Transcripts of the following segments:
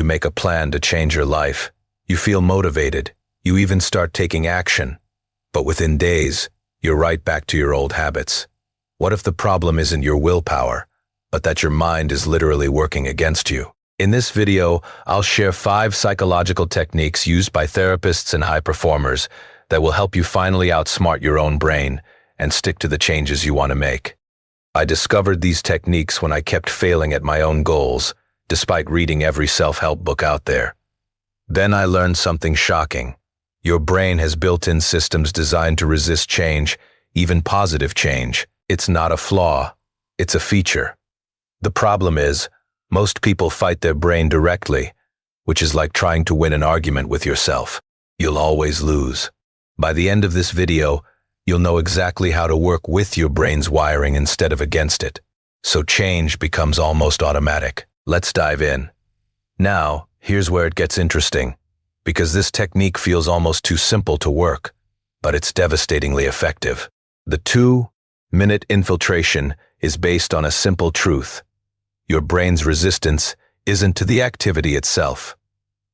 You make a plan to change your life. You feel motivated. You even start taking action. But within days, you're right back to your old habits. What if the problem isn't your willpower, but that your mind is literally working against you? In this video, I'll share 5 psychological techniques used by therapists and high performers that will help you finally outsmart your own brain and stick to the changes you want to make. I discovered these techniques when I kept failing at my own goals, despite reading every self-help book out there. Then I learned something shocking. Your brain has built-in systems designed to resist change, even positive change. It's not a flaw, it's a feature. The problem is, most people fight their brain directly, which is like trying to win an argument with yourself. You'll always lose. By the end of this video, you'll know exactly how to work with your brain's wiring instead of against it. So change becomes almost automatic. Let's dive in. Now, here's where it gets interesting, because this technique feels almost too simple to work, but it's devastatingly effective. The 2-minute infiltration is based on a simple truth. Your brain's resistance isn't to the activity itself.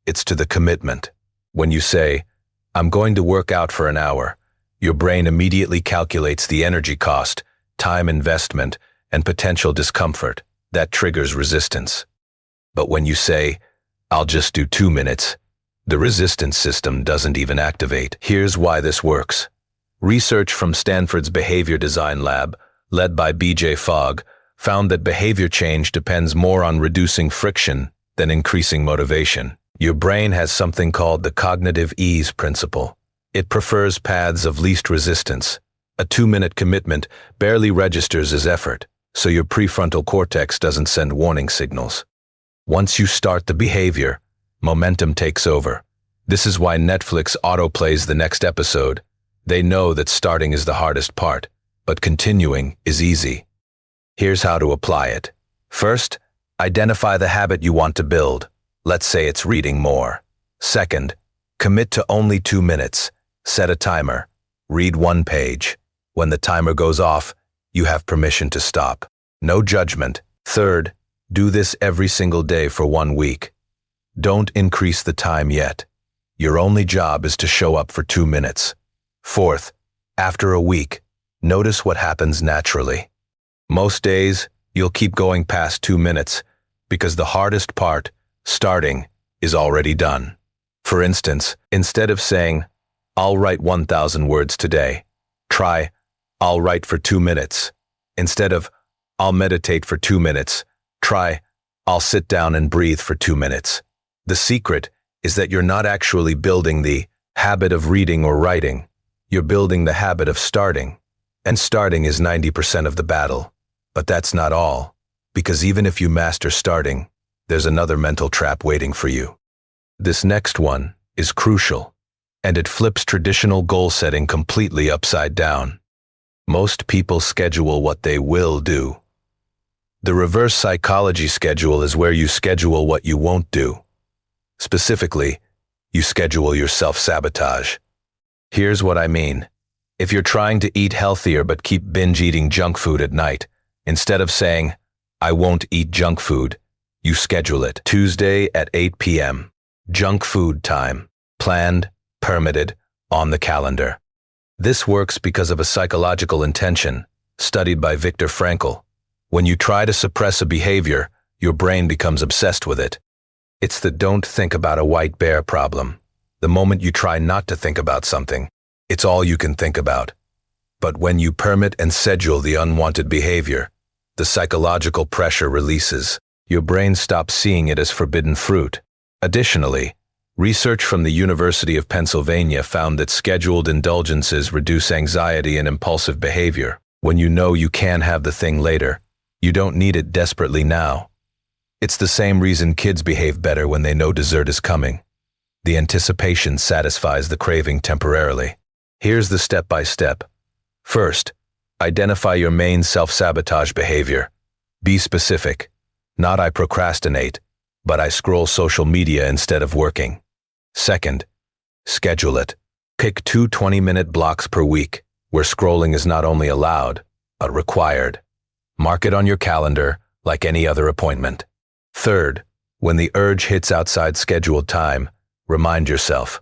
It's to the commitment. When you say, "I'm going to work out for an hour," your brain immediately calculates the energy cost, time investment, and potential discomfort. That triggers resistance. But when you say, "I'll just do 2 minutes," the resistance system doesn't even activate. Here's why this works. Research from Stanford's Behavior Design Lab, led by B.J. Fogg, found that behavior change depends more on reducing friction than increasing motivation. Your brain has something called the cognitive ease principle. It prefers paths of least resistance. A 2-minute commitment barely registers as effort, so your prefrontal cortex doesn't send warning signals. Once you start the behavior, momentum takes over. This is why Netflix autoplays the next episode. They know that starting is the hardest part, but continuing is easy. Here's how to apply it. First, identify the habit you want to build. Let's say it's reading more. Second, commit to only 2 minutes. Set a timer. Read 1 page. When the timer goes off, you have permission to stop. No judgment. Third, do this every single day for 1 week. Don't increase the time yet. Your only job is to show up for 2 minutes. Fourth, after a week, notice what happens naturally. Most days, you'll keep going past 2 minutes because the hardest part, starting, is already done. For instance, instead of saying, "I'll write 1,000 words today," try, "I'll write for 2 minutes." Instead of, "I'll meditate for 2 minutes," try, "I'll sit down and breathe for 2 minutes." The secret is that you're not actually building the habit of reading or writing. You're building the habit of starting. And starting is 90% of the battle. But that's not all, because even if you master starting, there's another mental trap waiting for you. This next one is crucial, and it flips traditional goal setting completely upside down. Most people schedule what they will do. The reverse psychology schedule is where you schedule what you won't do. Specifically, you schedule your self-sabotage. Here's what I mean. If you're trying to eat healthier but keep binge-eating junk food at night, instead of saying, "I won't eat junk food," you schedule it. Tuesday at 8 p.m. Junk food time. Planned, permitted, on the calendar. This works because of a psychological intention, studied by Viktor Frankl. When you try to suppress a behavior, your brain becomes obsessed with it. It's the don't think about a white bear problem. The moment you try not to think about something, it's all you can think about. But when you permit and schedule the unwanted behavior, the psychological pressure releases. Your brain stops seeing it as forbidden fruit. Additionally, research from the University of Pennsylvania found that scheduled indulgences reduce anxiety and impulsive behavior. When you know you can have the thing later, you don't need it desperately now. It's the same reason kids behave better when they know dessert is coming. The anticipation satisfies the craving temporarily. Here's the step-by-step. First, identify your main self-sabotage behavior. Be specific. Not "I procrastinate," but "I scroll social media instead of working." Second, schedule it. Pick 2 20-minute blocks per week, where scrolling is not only allowed, but required. Mark it on your calendar like any other appointment. Third, When the urge hits outside scheduled time, remind yourself,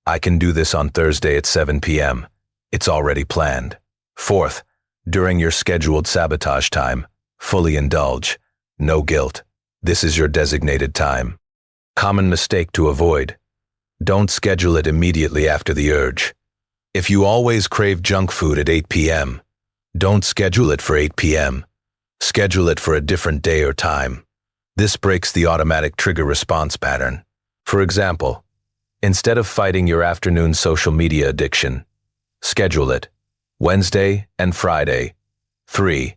I can do this on Thursday at 7 p.m. It's already planned. Fourth, during your scheduled sabotage time, fully indulge. No guilt. This is your designated time. Common mistake to avoid. Don't schedule it immediately after the urge. If you always crave junk food at 8 p.m., don't schedule it for 8 p.m. Schedule it for a different day or time. This breaks the automatic trigger response pattern. For example, instead of fighting your afternoon social media addiction, schedule it Wednesday and Friday, 20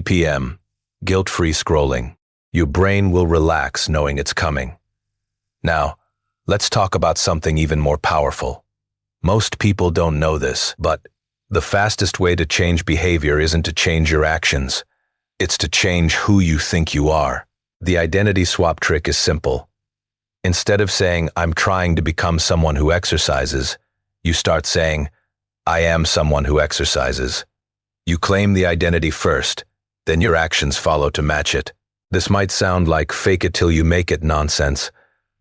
p.m., guilt-free scrolling. Your brain will relax knowing it's coming. Now, let's talk about something even more powerful. Most people don't know this, but the fastest way to change behavior isn't to change your actions. It's to change who you think you are. The identity swap trick is simple. Instead of saying, I'm trying to become someone who exercises, you start saying, I am someone who exercises. You claim the identity first, then your actions follow to match it. This might sound like fake it till you make it nonsense,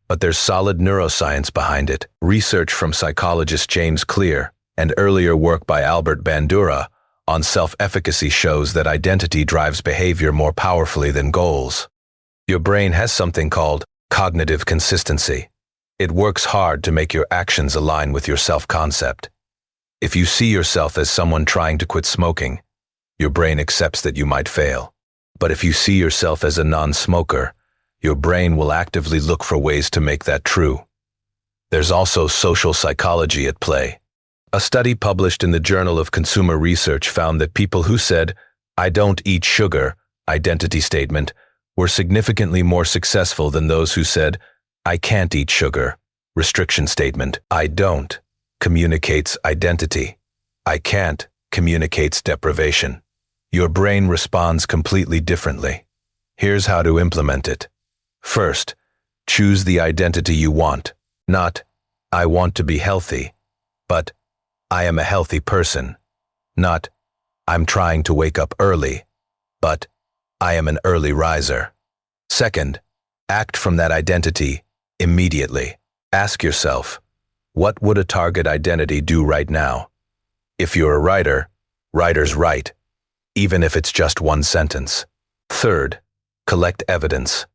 but there's solid neuroscience behind it. Research from psychologist James Clear and earlier work by Albert Bandura on self-efficacy shows that identity drives behavior more powerfully than goals. Your brain has something called cognitive consistency. It works hard to make your actions align with your self-concept. If you see yourself as someone trying to quit smoking, your brain accepts that you might fail. But if you see yourself as a non-smoker, your brain will actively look for ways to make that true. There's also social psychology at play. A study published in the Journal of Consumer Research found that people who said, I don't eat sugar, identity statement, were significantly more successful than those who said, I can't eat sugar, restriction statement. I don't communicates identity. I can't communicates deprivation. Your brain responds completely differently. Here's how to implement it. First, choose the identity you want. Not, I want to be healthy, but I am a healthy person. Not, I'm trying to wake up early, but I am an early riser. Second, act from that identity immediately. Ask yourself, what would a target identity do right now? If you're a writer, writers write, even if it's just one sentence. Third, collect evidence.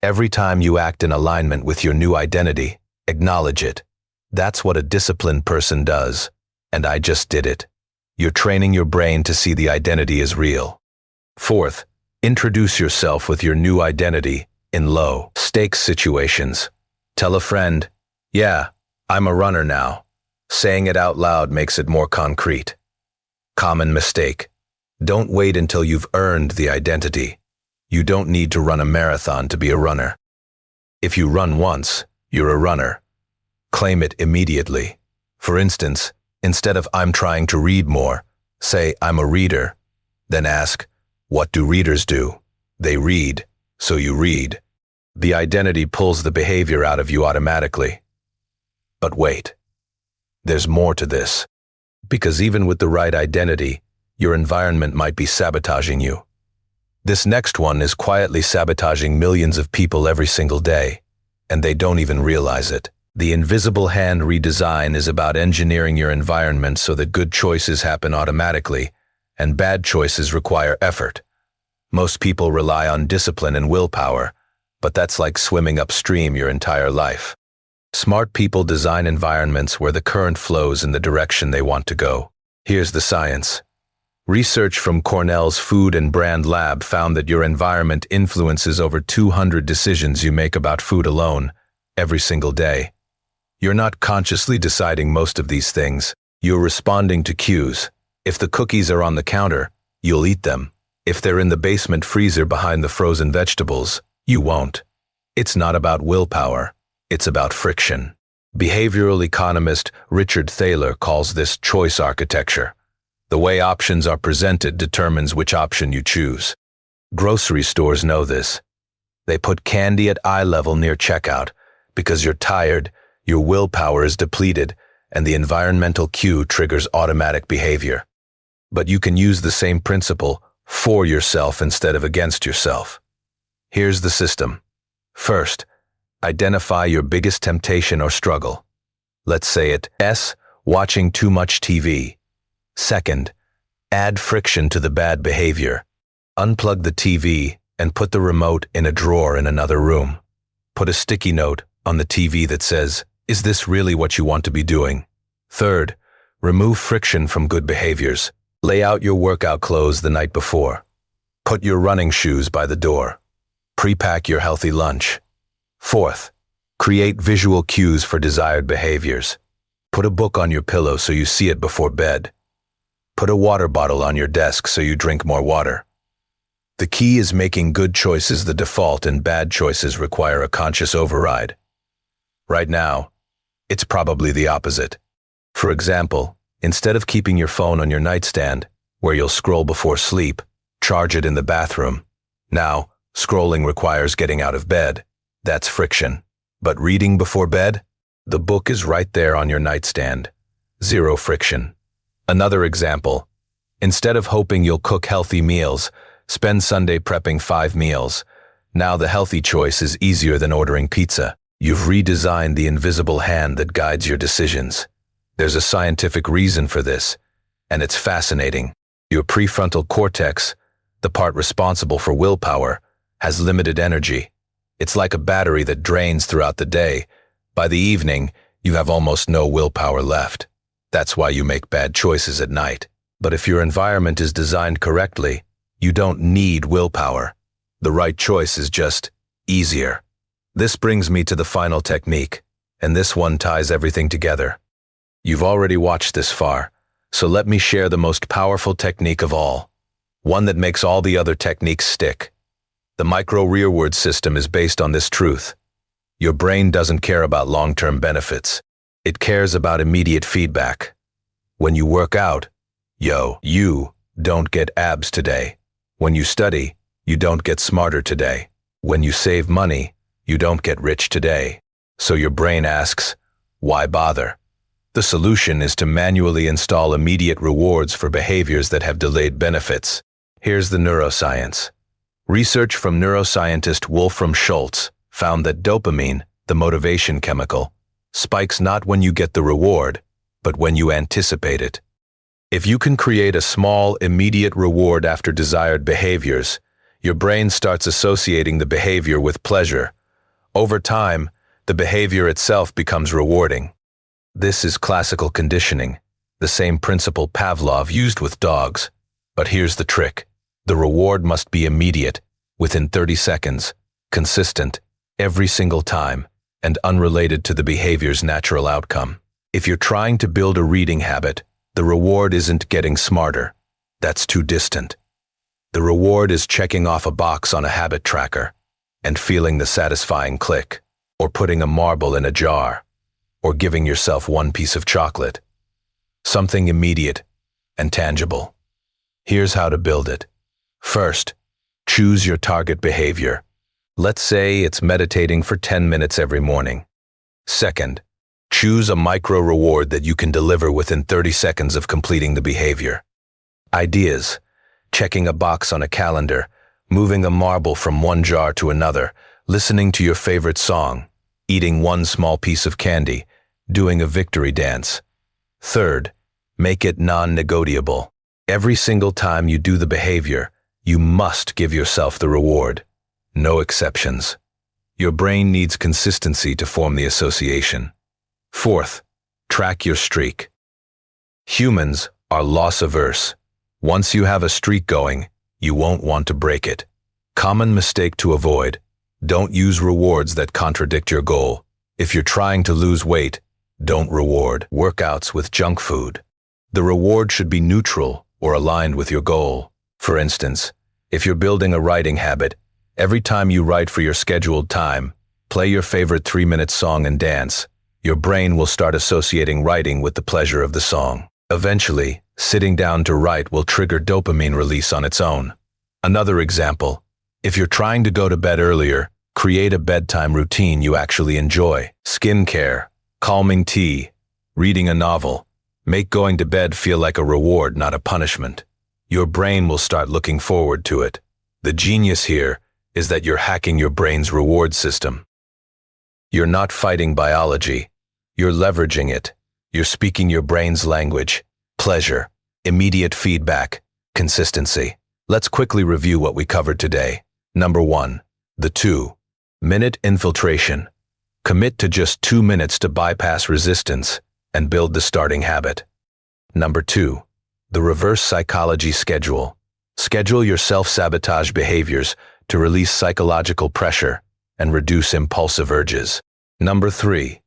Every time you act in alignment with your new identity, acknowledge it. That's what a disciplined person does. And I just did it. You're training your brain to see the identity as real. Fourth, introduce yourself with your new identity in low-stakes situations. Tell a friend, yeah, I'm a runner now. Saying it out loud makes it more concrete. Common mistake. Don't wait until you've earned the identity. You don't need to run a marathon to be a runner. If you run once, you're a runner. Claim it immediately. For instance, instead of I'm trying to read more, say I'm a reader. Then ask, what do readers do? They read, so you read. The identity pulls the behavior out of you automatically. But wait, there's more to this. Because even with the right identity, your environment might be sabotaging you. This next one is quietly sabotaging millions of people every single day, and they don't even realize it. The invisible hand redesign is about engineering your environment so that good choices happen automatically, and bad choices require effort. Most people rely on discipline and willpower, but that's like swimming upstream your entire life. Smart people design environments where the current flows in the direction they want to go. Here's the science. Research from Cornell's Food and Brand Lab found that your environment influences over 200 decisions you make about food alone, every single day. You're not consciously deciding most of these things. You're responding to cues. If the cookies are on the counter, you'll eat them. If they're in the basement freezer behind the frozen vegetables, you won't. It's not about willpower. It's about friction. Behavioral economist Richard Thaler calls this choice architecture. The way options are presented determines which option you choose. Grocery stores know this. They put candy at eye level near checkout because you're tired, your willpower is depleted, and the environmental cue triggers automatic behavior. But you can use the same principle for yourself instead of against yourself. Here's the system. First, identify your biggest temptation or struggle. Let's say it S, watching too much TV. Second, add friction to the bad behavior. Unplug the TV and put the remote in a drawer in another room. Put a sticky note on the TV that says, "Is this really what you want to be doing?" Third, remove friction from good behaviors. Lay out your workout clothes the night before. Put your running shoes by the door. Pre-pack your healthy lunch. Fourth, create visual cues for desired behaviors. Put a book on your pillow so you see it before bed. Put a water bottle on your desk so you drink more water. The key is making good choices the default and bad choices require a conscious override. Right now, it's probably the opposite. For example, instead of keeping your phone on your nightstand, where you'll scroll before sleep, charge it in the bathroom. Now, scrolling requires getting out of bed. That's friction. But reading before bed? The book is right there on your nightstand. Zero friction. Another example. Instead of hoping you'll cook healthy meals, spend Sunday prepping 5 meals. Now the healthy choice is easier than ordering pizza. You've redesigned the invisible hand that guides your decisions. There's a scientific reason for this, and it's fascinating. Your prefrontal cortex, the part responsible for willpower, has limited energy. It's like a battery that drains throughout the day. By the evening, you have almost no willpower left. That's why you make bad choices at night. But if your environment is designed correctly, you don't need willpower. The right choice is just easier. This brings me to the final technique, and this one ties everything together. You've already watched this far, so let me share the most powerful technique of all, one that makes all the other techniques stick. The micro-reward system is based on this truth. Your brain doesn't care about long-term benefits. It cares about immediate feedback. When you work out, you don't get abs today. When you study, you don't get smarter today. When you save money, you don't get rich today. So your brain asks, why bother? The solution is to manually install immediate rewards for behaviors that have delayed benefits. Here's the neuroscience. Research from neuroscientist Wolfram Schultz found that dopamine, the motivation chemical, spikes not when you get the reward, but when you anticipate it. If you can create a small, immediate reward after desired behaviors, your brain starts associating the behavior with pleasure. Over time, the behavior itself becomes rewarding. This is classical conditioning, the same principle Pavlov used with dogs. But here's the trick. The reward must be immediate, within 30 seconds, consistent, every single time, and unrelated to the behavior's natural outcome. If you're trying to build a reading habit, the reward isn't getting smarter. That's too distant. The reward is checking off a box on a habit tracker and feeling the satisfying click, or putting a marble in a jar, or giving yourself one piece of chocolate. Something immediate and tangible. Here's how to build it. First, choose your target behavior. Let's say it's meditating for 10 minutes every morning. Second, choose a micro reward that you can deliver within 30 seconds of completing the behavior. Ideas: checking a box on a calendar, moving a marble from one jar to another, listening to your favorite song, eating one small piece of candy, doing a victory dance. Third, make it non-negotiable. Every single time you do the behavior, you must give yourself the reward. No exceptions. Your brain needs consistency to form the association. Fourth, track your streak. Humans are loss-averse. Once you have a streak going, you won't want to break it. Common mistake to avoid: don't use rewards that contradict your goal. If you're trying to lose weight, don't reward workouts with junk food. The reward should be neutral or aligned with your goal. For instance, if you're building a writing habit, every time you write for your scheduled time, play your favorite 3-minute song and dance. Your brain will start associating writing with the pleasure of the song. Eventually, sitting down to write will trigger dopamine release on its own. Another example: if you're trying to go to bed earlier, create a bedtime routine you actually enjoy. Skincare, calming tea, reading a novel. Make going to bed feel like a reward, not a punishment. Your brain will start looking forward to it. The genius here is that you're hacking your brain's reward system. You're not fighting biology. You're leveraging it. You're speaking your brain's language. Pleasure, immediate feedback, consistency. Let's quickly review what we covered today. Number 1, the 2-minute infiltration. Commit to just 2 minutes to bypass resistance and build the starting habit. Number 2, the reverse psychology schedule. Schedule your self-sabotage behaviors to release psychological pressure and reduce impulsive urges. Number 3,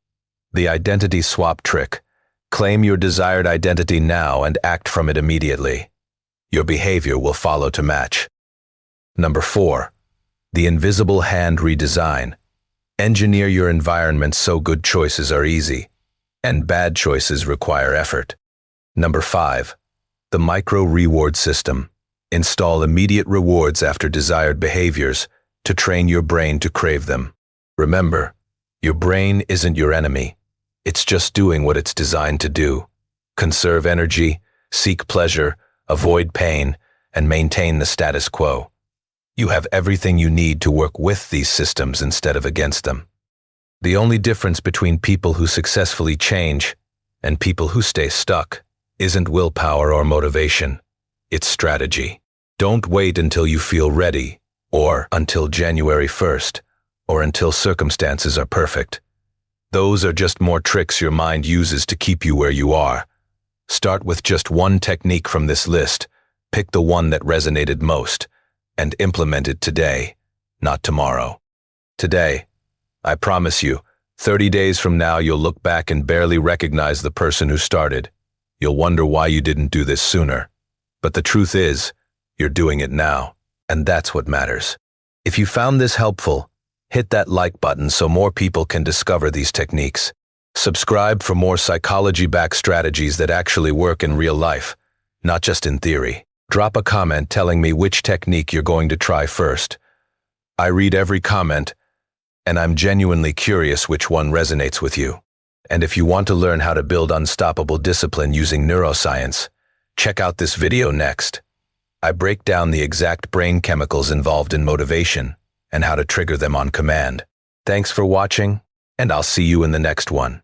the identity swap trick. Claim your desired identity now and act from it immediately. Your behavior will follow to match. Number 4, the invisible hand redesign. Engineer your environment so good choices are easy, and bad choices require effort. Number 5, the micro-reward system. Install immediate rewards after desired behaviors to train your brain to crave them. Remember, your brain isn't your enemy. It's just doing what it's designed to do. Conserve energy, seek pleasure, avoid pain, and maintain the status quo. You have everything you need to work with these systems instead of against them. The only difference between people who successfully change and people who stay stuck isn't willpower or motivation. It's strategy. Don't wait until you feel ready, or until January 1st, or until circumstances are perfect. Those are just more tricks your mind uses to keep you where you are. Start with just one technique from this list, pick the one that resonated most, and implement it today, not tomorrow. Today, I promise you, 30 days from now you'll look back and barely recognize the person who started. You'll wonder why you didn't do this sooner. But the truth is, you're doing it now, and that's what matters. If you found this helpful, hit that like button so more people can discover these techniques. Subscribe for more psychology-backed strategies that actually work in real life, not just in theory. Drop a comment telling me which technique you're going to try first. I read every comment, and I'm genuinely curious which one resonates with you. And if you want to learn how to build unstoppable discipline using neuroscience, check out this video next. I break down the exact brain chemicals involved in motivation and how to trigger them on command. Thanks for watching, and I'll see you in the next one.